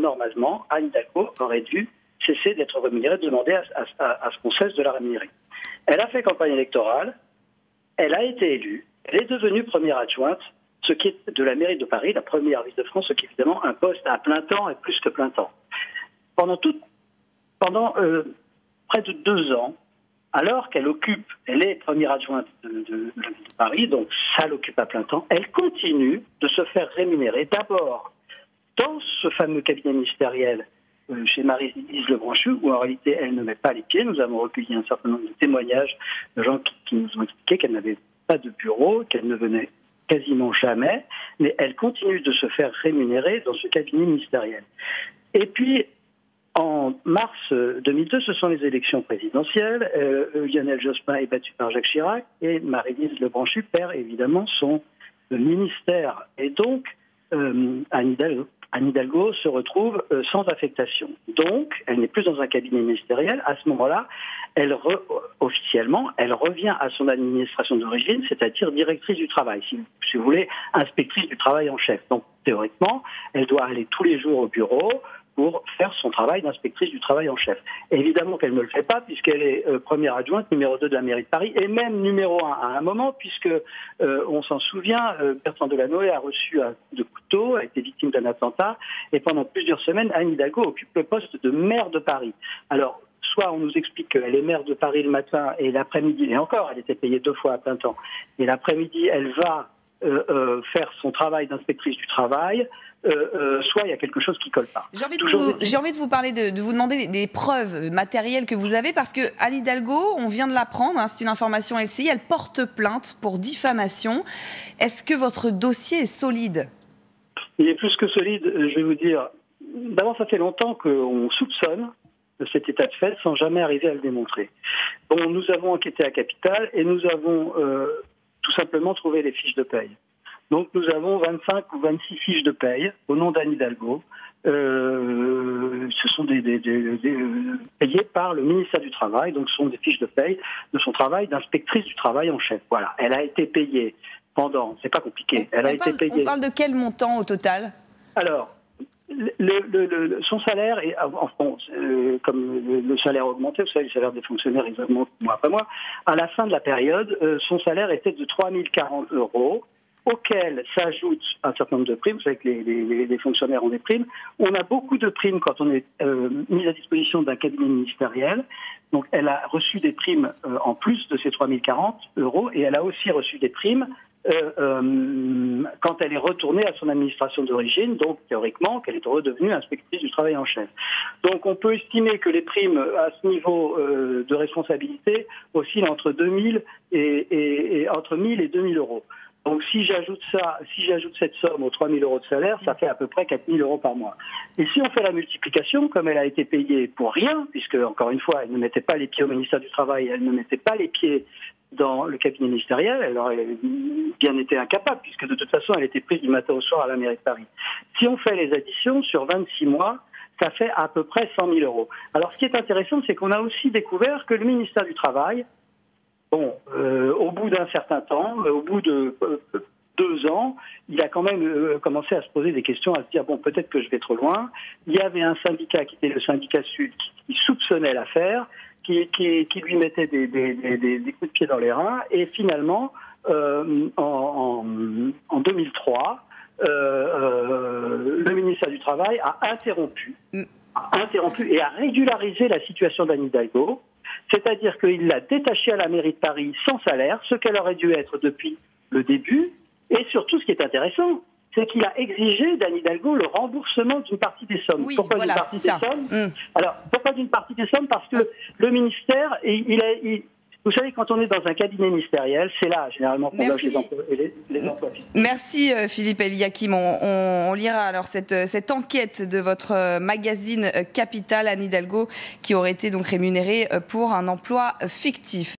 normalement, Anne Hidalgo aurait dû cesser d'être rémunérée, demander à ce qu'on cesse de la rémunérer. Elle a fait campagne électorale, elle a été élue, elle est devenue première adjointe, ce qui est de la mairie de Paris, la première ville de France, ce qui est évidemment un poste à plein temps et plus que plein temps. Pendant près de 2 ans, alors qu'elle est première adjointe de la ville de Paris, donc ça l'occupe à plein temps, elle continue de se faire rémunérer d'abord dans ce fameux cabinet ministériel chez Marie-Lise Lebranchu, où en réalité elle ne met pas les pieds. Nous avons recueilli un certain nombre de témoignages de gens qui nous ont expliqué qu'elle n'avait pas de bureau, qu'elle ne venait quasiment jamais, mais elle continue de se faire rémunérer dans ce cabinet ministériel. Et puis, en mars 2002, ce sont les élections présidentielles. Lionel Jospin est battu par Jacques Chirac et Marie-Lise Lebranchu perd évidemment son ministère. Et donc, Anne Hidalgo se retrouve sans affectation. Donc, elle n'est plus dans un cabinet ministériel. À ce moment-là, officiellement, elle revient à son administration d'origine, c'est-à-dire directrice du travail, si vous voulez, inspectrice du travail en chef. Donc, théoriquement, elle doit aller tous les jours au bureau pour faire son travail d'inspectrice du travail en chef. Évidemment qu'elle ne le fait pas, puisqu'elle est première adjointe, numéro 2 de la mairie de Paris, et même numéro 1 à un moment, puisque, on s'en souvient, Bertrand Delanoë a reçu un coup de couteau, a été victime d'un attentat, et pendant plusieurs semaines, Anne Hidalgo occupe le poste de maire de Paris. Alors, soit on nous explique qu'elle est maire de Paris le matin, et l'après-midi, et encore, elle était payée 2 fois à plein temps, et l'après-midi, elle va faire son travail d'inspectrice du travail, soit il y a quelque chose qui colle pas. J'ai envie de vous parler, de vous demander des preuves matérielles que vous avez, parce que Anne Hidalgo, on vient de l'apprendre, c'est une information LCI, elle porte plainte pour diffamation. Est-ce que votre dossier est solide? Il est plus que solide, je vais vous dire. D'abord, ça fait longtemps qu'on soupçonne cet état de fait sans jamais arriver à le démontrer. Bon, nous avons enquêté à Capitale et nous avons tout simplement trouvé les fiches de paye. Donc nous avons 25 ou 26 fiches de paye au nom d'Anne Hidalgo. Ce sont payées par le ministère du Travail, donc ce sont des fiches de paye de son travail d'inspectrice du travail en chef. Voilà, elle a été payée pendant, c'est pas compliqué, On parle de quel montant au total? Alors, son salaire, comme le salaire a augmenté, vous savez, le salaire des fonctionnaires, ils augmentent mois après mois. À la fin de la période, son salaire était de 3 040 €, auquel s'ajoute un certain nombre de primes. Vous savez que les fonctionnaires ont des primes. On a beaucoup de primes quand on est mis à disposition d'un cabinet ministériel. Donc, elle a reçu des primes en plus de ces 3 040 € et elle a aussi reçu des primes quand elle est retournée à son administration d'origine, donc théoriquement qu'elle est redevenue inspectrice du travail en chef. Donc on peut estimer que les primes à ce niveau de responsabilité oscillent entre 1 000 et 2 000 €. Donc si j'ajoute cette somme aux 3 000 € de salaire, ça fait à peu près 4 000 € par mois. Et si on fait la multiplication, comme elle a été payée pour rien, puisque encore une fois, elle ne mettait pas les pieds au ministère du Travail, elle ne mettait pas les pieds dans le cabinet ministériel, elle aurait bien été incapable, puisque de toute façon, elle était prise du matin au soir à la mairie de Paris. Si on fait les additions, sur 26 mois, ça fait à peu près 100 000 €. Alors, ce qui est intéressant, c'est qu'on a aussi découvert que le ministère du Travail, au bout d'un certain temps, au bout de 2 ans, il a quand même commencé à se poser des questions, à se dire, bon, peut-être que je vais trop loin. Il y avait un syndicat qui était le syndicat Sud qui soupçonnait l'affaire, qui lui mettait des coups de pied dans les reins. Et finalement, en 2003, le ministère du Travail a interrompu et a régularisé la situation d'Anne Hidalgo. C'est-à-dire qu'il l'a détachée à la mairie de Paris sans salaire, ce qu'elle aurait dû être depuis le début. Et surtout, ce qui est intéressant, c'est qu'il a exigé d'Anne Hidalgo le remboursement d'une partie des sommes. Oui, pourquoi voilà, d'une partie des sommes Alors, pourquoi d'une partie des sommes? Parce que le ministère, vous savez, quand on est dans un cabinet ministériel, c'est là, généralement, qu'on loge les emplois. Merci Philippe Eliakim. On lira alors cette enquête de votre magazine Capital, Anne Hidalgo, qui aurait été donc rémunérée pour un emploi fictif.